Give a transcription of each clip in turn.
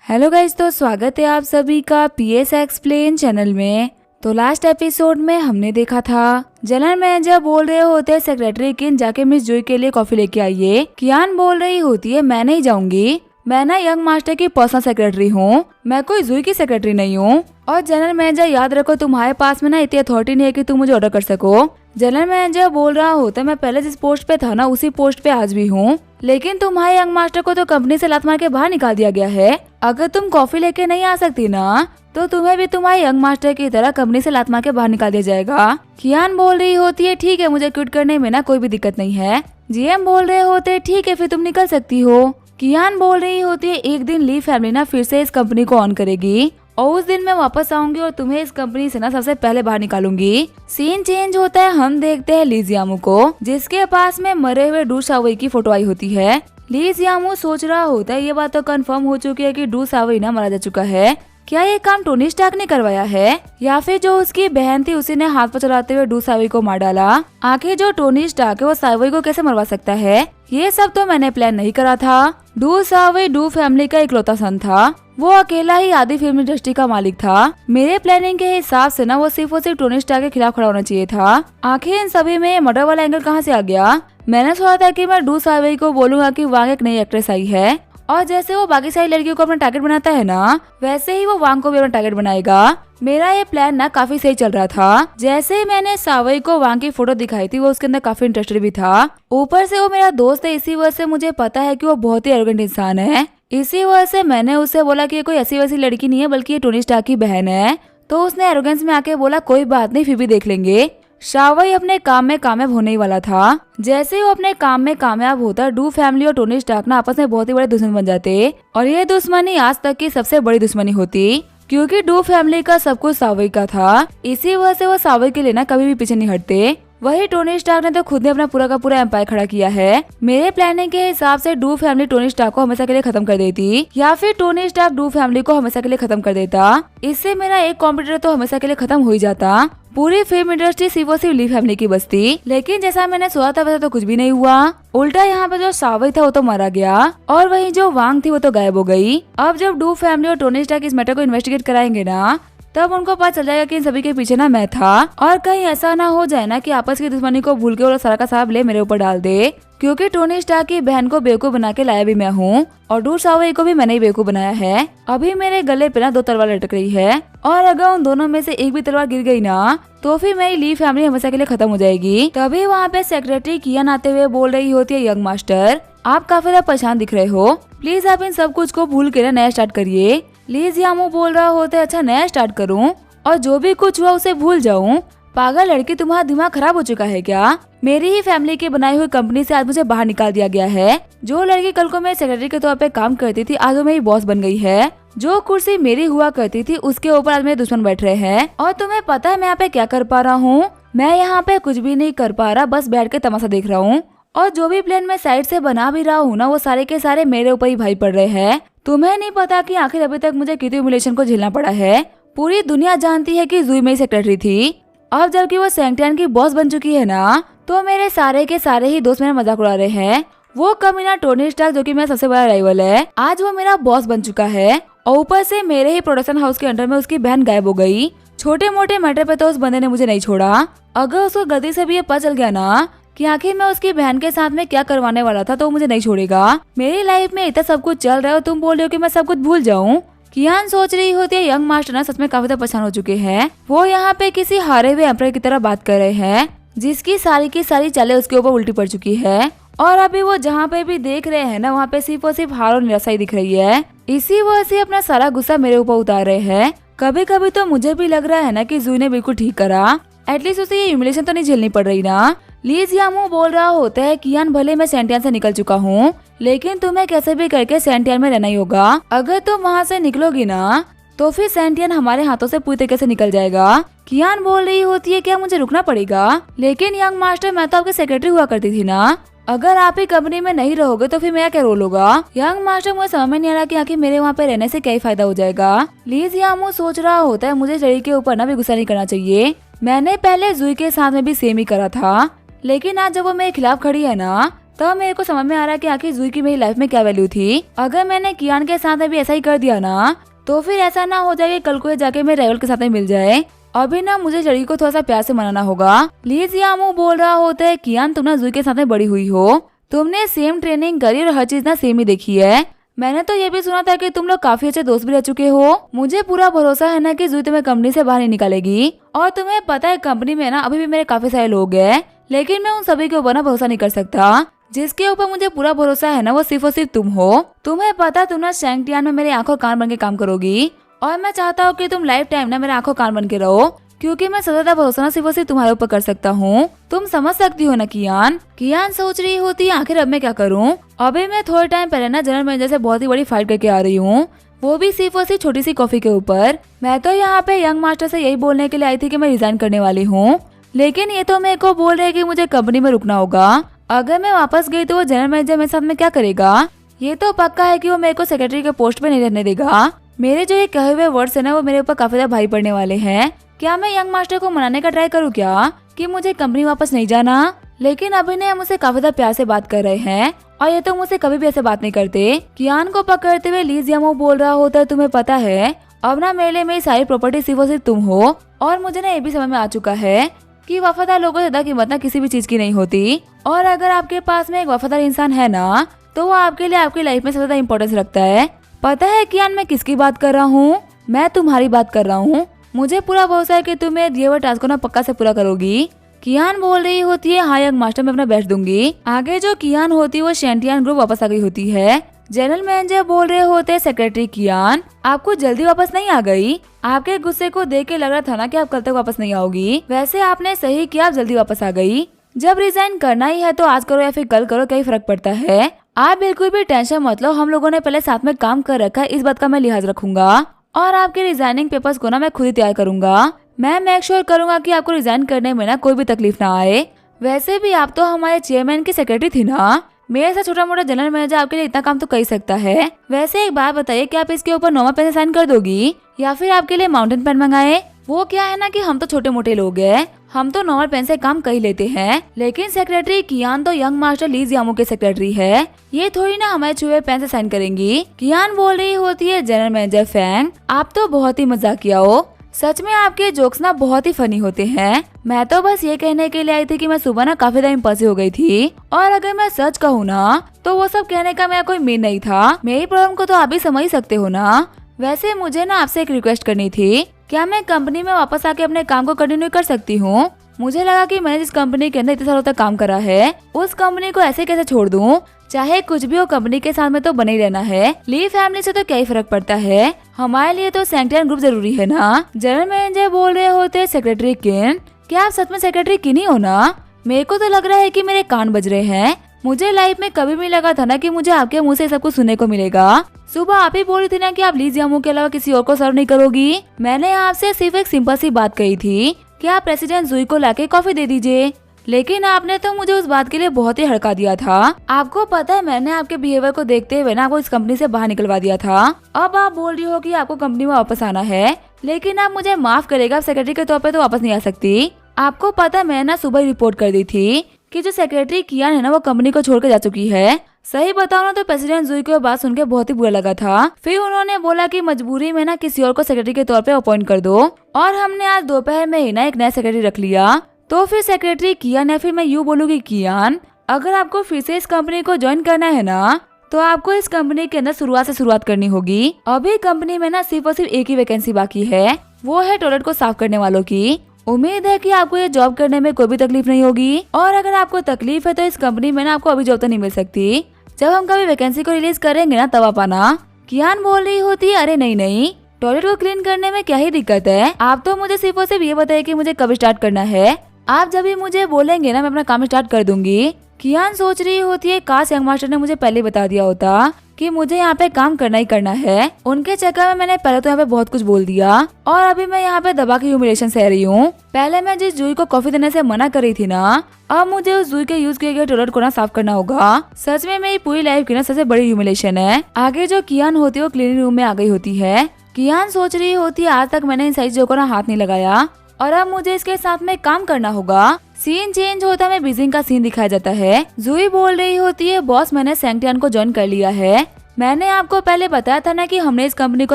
Hello guys, तो स्वागत है आप सभी का पीएस एक्सप्लेन चैनल में। तो लास्ट एपिसोड में हमने देखा था जनरल मैनेजर बोल रहे होते हैं सेक्रेटरी किन जाके मिस जुई के लिए कॉफी लेके आइए। कियान बोल रही होती है मैं नहीं जाऊंगी, मैं ना यंग मास्टर की पर्सनल सेक्रेटरी हूँ, मैं कोई जुई की सेक्रेटरी नहीं हूँ। और जनरल मैनेजर याद रखो तुम्हारे पास में ना इतनी अथॉरिटी नहीं है कि तुम मुझे ऑर्डर कर सको। जनरल मैनेजर बोल रहा होता मैं पहले जिस पोस्ट पे था ना उसी पोस्ट पे आज भी हूँ, लेकिन तुम्हारे यंग मास्टर को तो कंपनी से लात मार के बाहर निकाल दिया गया है। अगर तुम कॉफी लेके नहीं आ सकती ना तो तुम्हें भी तुम्हारे यंग मास्टर की तरह कंपनी से लात मार के बाहर निकाल दिया जाएगा। कियान बोल रही होती है ठीक है, मुझे क्विट करने में ना कोई भी दिक्कत नहीं है। जीएम बोल रहे होते ठीक है फिर तुम निकल सकती हो। कियान बोल रही होती है एक दिन ली फैमिली ना फिर से इस कंपनी को ऑन करेगी और उस दिन मैं वापस आऊंगी और तुम्हें इस कंपनी से ना सबसे पहले बाहर निकालूंगी। सीन चेंज होता है, हम देखते हैं ली जियामू को जिसके पास में मरे हुए डू सावई की फोटो आई होती है। ली जियामू सोच रहा होता है ये बात तो कंफर्म हो चुकी है कि डू सावई ना मारा जा चुका है। क्या ये काम टोनी स्टार्क ने करवाया है या फिर जो उसकी बहन थी उसी ने हाथ पर चलाते हुए डू सावई को मार डाला। आखिर जो टोनी स्टार्क है वो सावई को कैसे मरवा सकता है? ये सब तो मैंने प्लान नहीं करा था। डू सावई डू फैमिली का इकलौता सन था, वो अकेला ही आधी फिल्म इंडस्ट्री का मालिक था। मेरे प्लानिंग के हिसाब से ना वो सिर्फ और सिर्फ टोनी स्टार्क के खिलाफ खड़ा होना चाहिए था। आखिर इन सभी में मर्डर वाला एंगल कहाँ से आ गया? मैंने सोचा था कि मैं डू सावई को बोलूंगा कि वांग एक नई एक्ट्रेस आई है और जैसे वो बाकी सारी लड़कियों को अपना टारगेट बनाता है ना वैसे ही वो वांग को भी अपना टारगेट बनाएगा। मेरा ये प्लान ना काफी सही चल रहा था। जैसे ही मैंने सावई को वांग की फोटो दिखाई थी वो उसके अंदर काफी इंटरेस्टेड भी था। ऊपर से वो मेरा दोस्त है, इसी वजह से मुझे पता है कि वो बहुत ही एरोगेंट इंसान है। इसी वजह से मैंने उससे बोला कि ये कोई ऐसी वैसी लड़की नहीं है बल्कि ये टोनी स्टार्क की बहन है। तो उसने एरोगेंस में आके बोला कोई बात नहीं फिर भी देख लेंगे। सावई अपने काम में कामयाब होने ही वाला था। जैसे ही वो अपने काम में कामयाब होता डू फैमिली और टोनी स्टार्क ना आपस में बहुत ही बड़े दुश्मन बन जाते और ये दुश्मनी आज तक की सबसे बड़ी दुश्मनी होती क्योंकि डू फैमिली का सब कुछ सावई का था। इसी वजह से वो सावई के लिए ना कभी भी पीछे नहीं हटते। वही टोनी स्टार्क ने तो खुद ने अपना पूरा का पूरा एम्पायर खड़ा किया है। मेरे प्लानिंग के हिसाब से डू फैमिली टोनी स्टार्क को हमेशा के लिए खत्म कर देती या फिर टोनी स्टार्क डू फैमिली को हमेशा के लिए खत्म कर देता। इससे मेरा एक कॉम्पिटिटर तो हमेशा के लिए खत्म हो ही जाता। पूरी फिल्म इंडस्ट्री सिर्फ और सिर्फ ली फैमिली की बचती। लेकिन जैसा मैंने सोचा था वैसा तो कुछ भी नहीं हुआ। उल्टा यहाँ पे जो सावई था वो तो मारा गया और वही जो वांग थी वो तो गायब हो गई। अब जब डू फैमिली और टोनी स्टार्क इस मैटर को इन्वेस्टिगेट कराएंगे ना तब उनको पता चल जाएगा कि इन सभी के पीछे ना मैं था। और कहीं ऐसा ना हो जाए ना कि आपस की दुश्मनी को भूल के वो सारा का सारा ब्लेम मेरे ऊपर डाल दे, क्योंकि टोनी स्टार्क की बहन को बेवकूफ बना के लाया भी मैं हूँ और डू सावई को भी मैंने ही बेवकूफ बनाया है। अभी मेरे गले पे ना 2 तलवार लटक रही है और अगर उन दोनों में से एक भी तलवार गिर गई ना तो फिर मेरी ली फैमिली हमेशा के लिए खत्म हो जाएगी। तभी वहाँ पे सेक्रेटरी कियान आते हुए बोल रही होती है यंग मास्टर आप काफी ज्यादा परेशान दिख रहे हो, प्लीज आप इन सब कुछ को भूल के ना नया स्टार्ट करिए। ली जियामू बोल रहा होता है अच्छा नया स्टार्ट करूँ और जो भी कुछ हुआ उसे भूल जाऊं? पागल लड़की, तुम्हारा दिमाग खराब हो चुका है क्या? मेरी ही फैमिली की बनाई हुई कंपनी से आज मुझे बाहर निकाल दिया गया है। जो लड़की कल को मेरे सेक्रेटरी के तौर पे काम करती थी आज वो मेरी बॉस बन गई है। जो कुर्सी मेरी हुआ करती थी उसके ऊपर आज मेरे दुश्मन बैठ रहे हैं। और तुम्हें पता है मैं यहाँ पे क्या कर पा रहा हूँ? मैं यहाँ पे कुछ भी नहीं कर पा रहा, बस बैठ के तमाशा देख रहा हूँ। और जो भी प्लान मैं साइड से बना भी रहा हूँ ना वो सारे के सारे मेरे ऊपर ही भाई पड़ रहे हैं। तुम्हें नहीं पता कि आखिर अभी तक मुझे कितनी ह्यूमिलिएशन को झेलना पड़ा है। पूरी दुनिया जानती है कि जुई मेरी सेक्रेटरी थी। अब जबकि वो सैंगटियन की बॉस बन चुकी है ना तो मेरे सारे के सारे ही दोस्त मेरा मजाक उड़ा रहे हैं। वो कमीना टोनी स्टार्क जो कि मेरा सबसे बड़ा राइवल है आज वो मेरा बॉस बन चुका है और ऊपर से मेरे ही प्रोडक्शन हाउस के अंडर में उसकी बहन गायब हो गई। छोटे मोटे मैटर पे तो उस बंदे ने मुझे नहीं छोड़ा। अगर उसको गलती से भी ये पता चल गया ना कि आखिर मैं उसकी बहन के साथ में क्या करवाने वाला था तो मुझे नहीं छोड़ेगा। मेरी लाइफ में इतना सब कुछ चल रहा है और तुम बोल रहे हो कि मैं सब कुछ भूल जाऊँ? कियान सोच रही होती है यंग मास्टर ना सच में काफी परेशान हो चुके हैं। वो यहाँ पे किसी हारे हुए एम्परर की तरह बात कर रहे हैं जिसकी सारी की सारी चालें उसके ऊपर उल्टी पड़ चुकी है और अभी वो जहाँ पे भी देख रहे हैं ना वहाँ पे सिर्फ और सिर्फ हार और निराशा ही दिख रही है। इसी वजह से अपना सारा गुस्सा मेरे ऊपर उतार रहे हैं। कभी कभी तो मुझे भी लग रहा है ना कि जुई ने बिल्कुल ठीक करा, एटलीस्ट उसे ये ह्यूमिलिएशन तो नहीं झेलनी पड़ रही ना। ली जियामू बोल रहा होता है कियान भले मैं सैंटियन से निकल चुका हूँ लेकिन तुम्हें कैसे भी करके सैंटियन में रहना ही होगा। अगर तुम वहाँ से निकलोगी ना तो फिर सैंटियन हमारे हाथों से पूरी तरीके से निकल जाएगा। कियान बोल रही होती है क्या मुझे रुकना पड़ेगा? लेकिन यंग मास्टर मैं तो आपके सेक्रेटरी हुआ करती थी ना, अगर आप ही कंपनी में नहीं रहोगे तो फिर मेरा क्या रोल होगा? यंग मास्टर मुझे समझ में नहीं आ रहा कि आखिर मेरे वहाँ पे रहने से क्या ही फायदा हो जाएगा। ली जियामू सोच रहा होता है मुझे शरीर के ऊपर ना भी गुस्सा नहीं करना चाहिए। मैंने पहले जुई के साथ में भी सेम ही करा था लेकिन आज जब वो मेरे खिलाफ खड़ी है ना तो मेरे को समझ में आ रहा है कि आखिर जुई की मेरी लाइफ में क्या वैल्यू थी। अगर मैंने कियान के साथ अभी ऐसा ही कर दिया ना, तो फिर ऐसा ना हो जाए कि कल को ये जाके मेरे राइवल के साथ में मिल जाए। अभी ना मुझे लड़की को थोड़ा सा प्यार से मनाना होगा। ली जियामू बोल रहा होता है, कियान तुम ना जुई के साथ में बड़ी हुई हो, तुमने सेम ट्रेनिंग करी और हर चीज ना सेम ही देखी है। मैंने तो ये भी सुना था कि तुम लोग काफी अच्छे दोस्त भी रह चुके हो। मुझे पूरा भरोसा है ना कि जुई तुम्हें कंपनी से बाहर नहीं निकालेगी। और तुम्हें पता है कंपनी में ना अभी भी मेरे काफी सारे लोग हैं, लेकिन मैं उन सभी के ऊपर ना भरोसा नहीं कर सकता। जिसके ऊपर मुझे पूरा भरोसा है ना वो सिर्फ और सिर्फ तुम हो। तुम्हें पता तुम ना शैंगटियान में मेरे आंखों कान बन के काम करोगी, और मैं चाहता हूँ कि तुम लाइफ टाइम ना मेरे आंखों कान बन के रहो, क्योंकि मैं सदा भरोसा ना सिर्फ और सिर्फ तुम्हारे ऊपर कर सकता हूँ। तुम समझ सकती हो ना कियान। कियान सोच रही होती है आखिर अब मैं क्या करूँ। अभी मैं थोड़े टाइम पहले ना जनरल मैनेजर से बहुत ही बड़ी फाइट करके आ रही हूँ, वो भी सिर्फ और सिर्फ छोटी सी कॉफी के ऊपर। मैं तो यहाँ पे यंग मास्टर से यही बोलने के लिए आई थी कि मैं रिजाइन करने वाली हूँ, लेकिन ये तो मेरे को बोल रहे कि मुझे कंपनी में रुकना होगा। अगर मैं वापस गई तो वो जनरल मैनेजर मेरे साथ में क्या करेगा। ये तो पक्का है कि वो मेरे को सेक्रेटरी के पोस्ट पे नहीं रहने देगा। मेरे जो ये कहे हुए वर्ड्स है ना वो मेरे ऊपर काफी ज्यादा भारी पड़ने वाले हैं। क्या मैं यंग मास्टर को मनाने का ट्राई करूँ क्या कि मुझे कंपनी वापस नहीं जाना। लेकिन अभी ने मुझसे काफी ज्यादा प्यार से बात कर रहे हैं, और ये तो मुझसे कभी भी ऐसे बात नहीं करते। कियान को पकड़ते हुए ली जियामू बोल रहा होता है, तुम्हें पता है अब ना मेरे लिए मेरी सारी प्रॉपर्टी सिर्फ और सिर्फ तुम हो। और मुझे ना ये भी समझ में आ चुका है कि वफादार लोगों से ज्यादा कीमत ना किसी भी चीज की नहीं होती। और अगर आपके पास में एक वफादार इंसान है ना, तो वो आपके लिए आपकी लाइफ में सबसे ज्यादा इम्पोर्टेंस रखता है। पता है कियान मैं किसकी बात कर रहा हूँ? मैं तुम्हारी बात कर रहा हूँ। मुझे पूरा भरोसा है कि तुम्हें दिए हुए टास्क को ना पक्का से पूरा करोगी। कियान बोल रही होती है, हाँ यंग मास्टर मैं अपना बेस्ट दूंगी। आगे जो कियान होती है वो शैंटियान ग्रुप वापस आ गई होती है। जनरल मैनेजर बोल रहे होते हैं, सेक्रेटरी कियान आपको जल्दी वापस नहीं आ गई? आपके गुस्से को देख के लग रहा था ना कि आप कल तक वापस नहीं आओगी। वैसे आपने सही किया, आप जल्दी वापस आ गई। जब रिजाइन करना ही है तो आज करो या फिर कल करो, क्या फर्क पड़ता है। आप बिल्कुल भी टेंशन मत लो, हम लोगों ने पहले साथ में काम कर रखा है, इस बात का मैं लिहाज रखूंगा। और आपके रिजाइनिंग पेपर्स को ना मैं खुद ही तैयार करूंगा। मैं मेक श्योर करूंगा कि आपको रिजाइन करने में ना कोई भी तकलीफ ना आए। वैसे भी आप तो हमारे चेयरमैन की सेक्रेटरी थी ना, मेरे से छोटा मोटा जनरल मैनेजर आपके लिए इतना काम तो कर ही सकता है। वैसे एक बात बताइए कि आप इसके ऊपर नॉर्मल पेन से साइन कर दोगी या फिर आपके लिए माउंटेन पेन मंगाए? वो क्या है ना कि हम तो छोटे मोटे लोग हैं, हम तो नॉर्मल पेन से काम कर ही लेते हैं, लेकिन सेक्रेटरी कियान तो यंग मास्टर ली जियामू के सेक्रेटरी है, ये थोड़ी ना हमारे छुए पेन से साइन करेंगी। कियान बोल रही होती है, जनरल मैनेजर फैंग आप तो बहुत ही मजाकिया हो, सच में आपके जोक्स ना बहुत ही फनी होते हैं। मैं तो बस ये कहने के लिए आई थी कि मैं सुबह ना काफी टाइम फंसी हो गई थी, और अगर मैं सच कहूँ ना तो वो सब कहने का मेरा कोई मीन नहीं था। मेरी प्रॉब्लम को तो आप भी समझ ही सकते हो ना। वैसे मुझे ना आपसे एक रिक्वेस्ट करनी थी, क्या मैं कंपनी में वापस आके अपने काम को कंटिन्यू कर सकती हूँ? मुझे लगा कि मैंने जिस कंपनी के अंदर इतने सालों तक काम करा है उस कंपनी को ऐसे कैसे छोड़ दूँ। चाहे कुछ भी हो, कंपनी के साथ में तो बने ही रहना है। ली फैमिली से तो क्या ही फर्क पड़ता है, हमारे लिए तो शैंटियान ग्रुप जरूरी है ना। जनरल मैनेजर बोल रहे होते, सेक्रेटरी किन क्या आप सच में सेक्रेटरी किन ही हो ना? मेरे को तो लग रहा है कि मेरे कान बज रहे हैं। मुझे लाइफ में कभी भी लगा था ना कि मुझे आपके मुंह से सब कुछ सुनने को मिलेगा। सुबह आप ही बोल रही थी ना कि आप ली जियामू के अलावा किसी और को सर्व नहीं करोगी। मैंने आपसे सिर्फ एक सिंपल सी बात कही थी कि आप प्रेसिडेंट जुई को लाके कॉफी दे दीजिए, लेकिन आपने तो मुझे उस बात के लिए बहुत ही हड़का दिया था। आपको पता है मैंने आपके बिहेवियर को देखते हुए ना आपको इस कंपनी से बाहर निकलवा दिया था। अब आप बोल रही हो कि आपको कंपनी में वापस आना है, लेकिन आप मुझे माफ करेगा, सेक्रेटरी के तौर पे तो वापस नहीं आ सकती। आपको पता है मैंने ना सुबह ही रिपोर्ट कर दी थी कि जो सेक्रेटरी कियान है ना वो कंपनी को छोड़कर जा चुकी है। सही बताओ ना तो प्रेसिडेंट जुई को बात सुनकर बहुत ही बुरा लगा था। फिर उन्होंने बोला कि मजबूरी में ना किसी और को सेक्रेटरी के तौर पे अपॉइंट कर दो, और हमने आज दोपहर में ही ना एक नया सेक्रेटरी रख लिया। तो फिर सेक्रेटरी कियान या फिर मैं यूँ बोलूँगी कियान, अगर आपको फिर से इस कंपनी को ज्वाइन करना है ना तो आपको इस कंपनी के अंदर शुरुआत से शुरुआत करनी होगी। अभी कंपनी में ना सिर्फ और सिर्फ एक ही वैकेंसी बाकी है, वो है टॉयलेट को साफ करने वालों की। उम्मीद है कि आपको ये जॉब करने में कोई भी तकलीफ नहीं होगी, और अगर आपको तकलीफ है तो इस कंपनी में ना आपको अभी जॉब तो नहीं मिल सकती। जब हम कभी वैकेंसी को रिलीज करेंगे ना तब आप आना। कियान बोल रही होती है, अरे नहीं नहीं, टॉयलेट को क्लीन करने में क्या ही दिक्कत है। आप तो मुझे सिर्फ और सिर्फ ये बताइए कि मुझे कब स्टार्ट करना है। आप जब भी मुझे बोलेंगे ना मैं अपना काम स्टार्ट कर दूंगी। कियान सोच रही होती है, काश यंग मास्टर ने मुझे पहले बता दिया होता कि मुझे यहाँ पे काम करना ही करना है। उनके चक्कर में मैंने पहले तो यहाँ पे बहुत कुछ बोल दिया, और अभी मैं यहाँ पे दबा के ह्यूमिलेशन सह रही हूँ। पहले मैं जिस जुई को कॉफी देने से मना कर रही थी ना, अब मुझे उस जुई के यूज किए गए टॉयलेट को ना साफ करना होगा। सच में मेरी पूरी लाइफ की ना सबसे बड़ी ह्यूमिलेशन है। आगे जो कियान होती है वो क्लीनिंग रूम में आ गई होती है। कियान सोच रही होती है, आज तक मैंने इन सारी चीजों को ना हाथ नहीं लगाया, और अब मुझे इसके साथ में काम करना होगा। सीन चेंज होता है, बीजिंग का सीन दिखाया जाता है। जूही बोल रही होती है, बॉस मैंने सैंगटियन को ज्वाइन कर लिया है। मैंने आपको पहले बताया था ना कि हमने इस कंपनी को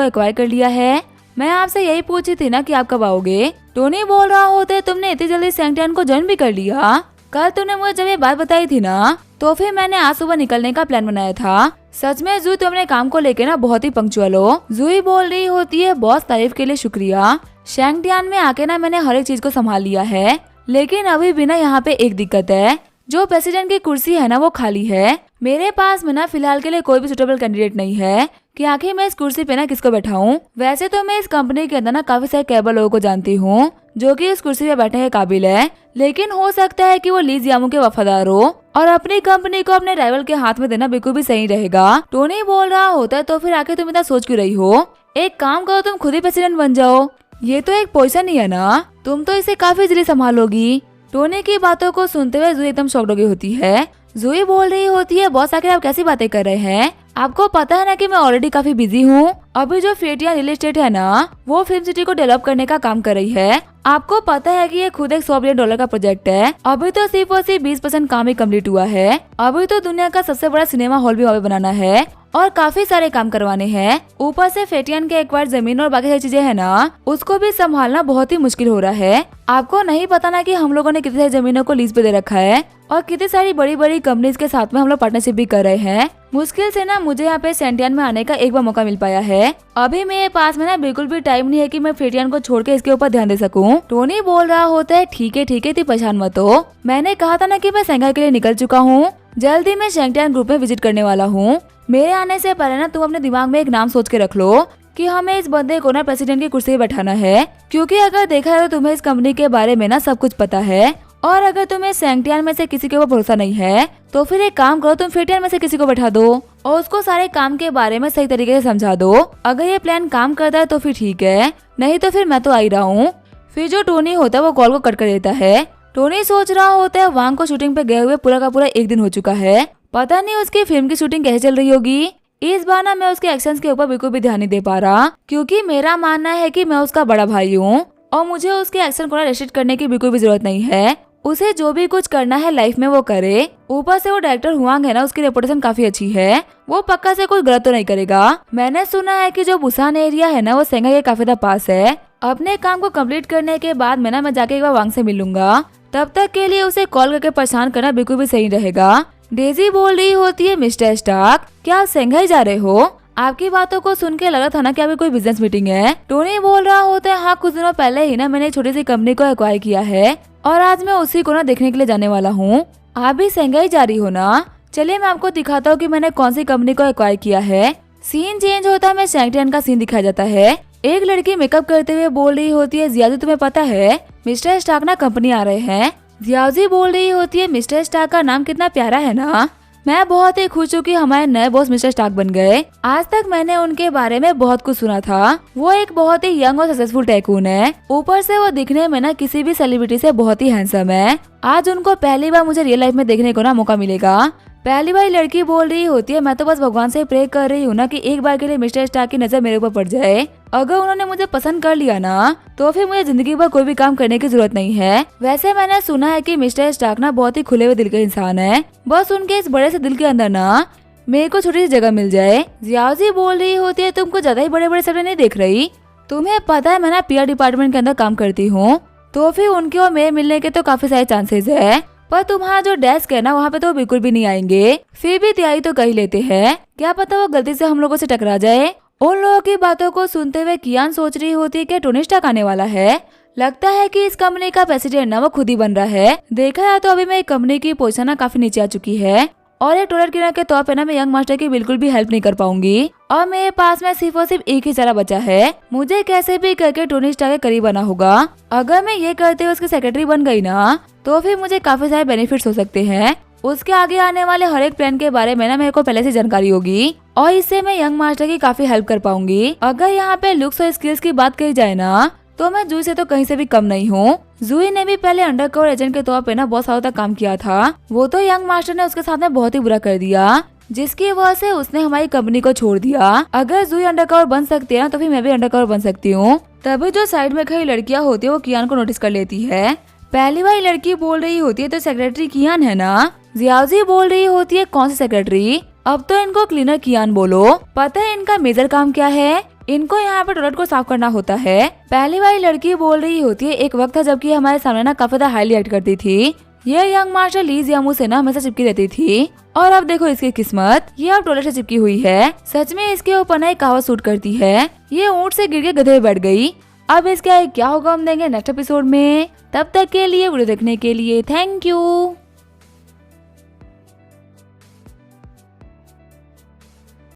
एक्वायर कर लिया है। मैं आपसे यही पूछी थी ना कि आप कब आओगे। टोनी बोल रहा होता है, तुमने इतनी जल्दी सैंगटियन को ज्वाइन भी कर लिया। कल तूने मुझे जब ये बात बताई थी ना, तो फिर मैंने आज सुबह निकलने का प्लान बनाया था। सच में जूही, तुम अपने काम को लेके ना बहुत ही पंक्चुअल हो। जूही बोल रही होती है, बॉस तारीफ के लिए शुक्रिया। शैंगटियन में आके ना मैंने हर एक चीज को संभाल लिया है, लेकिन अभी भी ना यहाँ पे एक दिक्कत है। जो प्रेसिडेंट की कुर्सी है ना वो खाली है। मेरे पास में ना फिलहाल के लिए कोई भी सुटेबल कैंडिडेट नहीं है कि आखिर मैं इस कुर्सी पे ना किसको बैठाऊं। वैसे तो मैं इस कंपनी के अंदर ना काफी सारे कैबल लोगों को जानती हूँ जो कि इस कुर्सी पे बैठने के काबिल है, लेकिन हो सकता है कि वो ली जियामू के वफादार हो और अपनी कंपनी को अपने राइवल के हाथ में देना बिल्कुल भी सही रहेगा। टोनी बोल रहा होता है, तो फिर आखिर तुम इतना सोच क्यों रही हो? एक काम करो, तुम खुद ही प्रेसिडेंट बन जाओ। ये तो एक पोजीशन ही है ना, तुम तो इसे काफी जल्दी संभालोगी। टोनी की बातों को सुनते हुए जूही एकदम शॉक्ड हो गई होती है। जूही बोल रही होती है, बॉस आखिर आप कैसी बातें कर रहे हैं? आपको पता है ना कि मैं ऑलरेडी काफी बिजी हूँ। अभी जो फेटिया रियल एस्टेट है ना, वो फिल्म सिटी को डेवलप करने का काम कर रही है। आपको पता है कि ये खुद एक $100 बिलियन का प्रोजेक्ट है। अभी तो सिर्फ और सिर्फ 20% काम ही कम्प्लीट हुआ है। अभी तो दुनिया का सबसे बड़ा सिनेमा हॉल भी वहाँ पे बनाना है और काफी सारे काम करवाने हैं। ऊपर से फेटियन के एक्वायर्ड जमीन और बाकी सारी चीजें है ना, उसको भी संभालना बहुत ही मुश्किल हो रहा है। आपको नहीं पता ना कि हम लोगों ने कितनी सारी जमीनों को लीज पे दे रखा है और कितनी सारी बड़ी बड़ी कंपनीज के साथ में हम लोग पार्टनरशिप भी कर रहे हैं। मुश्किल से ना मुझे यहाँ पे सैंगटियन में आने का एक बार मौका मिल पाया है। अभी मेरे पास में ना बिल्कुल भी टाइम नहीं है कि मैं फेटियन को छोड़ के इसके ऊपर ध्यान दे सकूं। टोनी बोल रहा होता है, ठीक है तू परेशान मत हो। मैंने कहा था ना कि मैं शंघाई के लिए निकल चुका हूँ। जल्दी मैं सैंगटियन ग्रुप में विजिट करने वाला हूँ। मेरे आने से पहले ना तुम अपने दिमाग में एक नाम सोच के रख लो कि हमें इस बंदे को ना प्रेसिडेंट की कुर्सी पे बैठाना है, क्योंकि अगर देखा है तो तुम्हें इस कंपनी के बारे में ना सब कुछ पता है। और अगर तुम्हें सैंगटियन में से किसी के ऊपर भरोसा नहीं है तो फिर एक काम करो, तुम फेटियन में से किसी को बैठा दो और उसको सारे काम के बारे में सही तरीके से समझा दो। अगर ये प्लान काम करता है तो फिर ठीक है, नहीं तो फिर मैं तो आ ही रहा हूँ। फिर जो टोनी होता है वो कॉल को कट कर देता है। टोनी सोच रहा होता है, वांग को शूटिंग पे गए हुए पूरा का पूरा एक दिन हो चुका है। पता नहीं उसकी फिल्म की शूटिंग कैसे चल रही होगी। इस बार ना मैं उसके एक्शंस के ऊपर बिल्कुल भी ध्यान नहीं दे पा रहा, क्योंकि मेरा मानना है कि मैं उसका बड़ा भाई हूँ और मुझे उसके एक्शन को रेस्ट्रिक्ट करने की बिल्कुल भी जरूरत नहीं है। उसे जो भी कुछ करना है लाइफ में वो करे। ऊपर से वो डायरेक्टर हुआंग है ना, उसकी रेपुटेशन काफी अच्छी है। वो पक्का से कुछ गलत तो नहीं करेगा। मैंने सुना है कि जो बुसान एरिया है ना, वो शंघाई के काफी पास है। अपने काम को कंप्लीट करने के बाद मैं जाके एक बार वांग से मिलूंगा। तब तक के लिए उसे कॉल करके परेशान करना बिल्कुल भी सही रहेगा। डेजी बोल रही होती है, मिस्टर स्टार्क क्या आप शंघाई जा रहे हो? आपकी बातों को सुन के लगा था ना कि अभी कोई बिजनेस मीटिंग है। टोनी बोल रहा होता है, हाँ कुछ दिनों पहले ही ना मैंने एक छोटी सी कंपनी को एक्वायर किया है और आज मैं उसी को ना देखने के लिए जाने वाला हूँ। आप भी शंघाई जा रही हो ना? चलिए मैं आपको दिखाता हूँ कि मैंने कौन सी कंपनी को एक्वायर किया है। सीन चेंज होता है, सैंगटियन का सीन दिखाया जाता है। एक लड़की मेकअप करते हुए बोल रही होती है, जियाजी तुम्हें पता है मिस्टर स्टार्क ना कंपनी आ रहे हैं। जियाजी बोल रही होती है, मिस्टर स्टार्क का नाम कितना प्यारा है ना। मैं बहुत ही खुश हूँ कि हमारे नए बॉस मिस्टर स्टार्क बन गए। आज तक मैंने उनके बारे में बहुत कुछ सुना था। वो एक बहुत ही यंग और सक्सेसफुल टाइकून है। ऊपर से वो दिखने में ना किसी भी सेलिब्रिटी से बहुत ही हैंडसम है। आज उनको पहली बार मुझे रियल लाइफ में देखने को ना मौका मिलेगा। पहली बार लड़की बोल रही होती है, मैं तो बस भगवान से प्रे कर रही हूँ ना कि एक बार के लिए मिस्टर स्टार्क की नजर मेरे ऊपर पड़ जाए। अगर उन्होंने मुझे पसंद कर लिया ना तो फिर मुझे जिंदगी भर कोई भी काम करने की जरूरत नहीं है। वैसे मैंने सुना है कि मिस्टर स्टार्क ना बहुत ही खुले हुए दिल के इंसान है। बस उनके इस बड़े से दिल के अंदर ना मेरे को छोटी सी जगह मिल जाए। जियाजी बोल रही होती है, तुमको ज्यादा ही बड़े बड़े सपने नहीं देख रही? तुम्हें पता है मैं ना PR डिपार्टमेंट के अंदर काम करती हूँ, तो फिर उनके और मेरे मिलने के तो काफी सारे चांसेस है। पर तुम्हारा जो डेस्क है ना वहाँ पे तो बिल्कुल भी नहीं आएंगे। फिर भी तैयारी तो कर ही लेते हैं, क्या पता वो गलती से हम लोगों से टकरा जाए। उन लोगों की बातों को सुनते हुए कियान सोच रही होती है कि टोनी स्टार्क आने वाला है। लगता है कि इस कंपनी का प्रेसिडेंट ना वो खुद ही बन रहा है। देखा जाए तो अभी मेरी कंपनी की पोजीशन ना काफी नीचे आ चुकी है और एक टॉयलेट क्लीनर के तौर पे ना मैं यंग मास्टर की बिल्कुल भी हेल्प नहीं कर पाऊंगी और मेरे पास में सिर्फ और सिर्फ एक ही चारा बचा है। मुझे कैसे भी करके टोनी स्टार्क के करीब बना होगा। अगर मैं ये करते हुए उसकी सेक्रेटरी बन गई ना तो फिर मुझे काफी सारे बेनिफिट्स हो सकते हैं। उसके आगे आने वाले हर एक प्लान के बारे में ना मेरे को पहले से जानकारी होगी और इससे मैं यंग मास्टर की काफी हेल्प कर पाऊंगी। अगर यहाँ पे लुक्स और स्किल्स की बात करी जाए ना तो मैं जूही से तो कहीं से भी कम नहीं हूँ। जूही ने भी पहले अंडरकवर एजेंट के तौर पे ना बहुत सालों तक काम किया था। वो तो यंग मास्टर ने उसके साथ में बहुत ही बुरा कर दिया, जिसकी वजह से उसने हमारी कंपनी को छोड़ दिया। अगर जूही अंडरकवर बन सकती है ना तो फिर मैं भी अंडरकवर बन सकती हूँ। तभी जो साइड में खड़ी लड़कियाँ होती है वो कियान को नोटिस कर लेती है। पहली वाली लड़की बोल रही होती है तो सेक्रेटरी कियान है ना। जियाजी बोल रही होती है कौन सी सेक्रेटरी, अब तो इनको क्लीनर कियान बोलो। पता है इनका मेजर काम क्या है, इनको यहाँ पे टॉयलेट को साफ करना होता है। पहली वाली लड़की बोल रही होती है एक वक्त था जबकि हमारे सामने ना काफी ज्यादा हाईली एक्ट करती थी। ये यंग मास्टर ली जियामू से ना हमेशा चिपकी रहती थी और अब देखो इसकी किस्मत, ये अब टॉयलेट से चिपकी हुई है। सच में इसके ऊपर ना एक कहावत सूट करती है, ये ऊंट से गिर के गधे पे बैठ गई। अब इसका क्या होगा हम देंगे नेक्स्ट एपिसोड में। तब तक के लिए वीडियो देखने के लिए थैंक यू।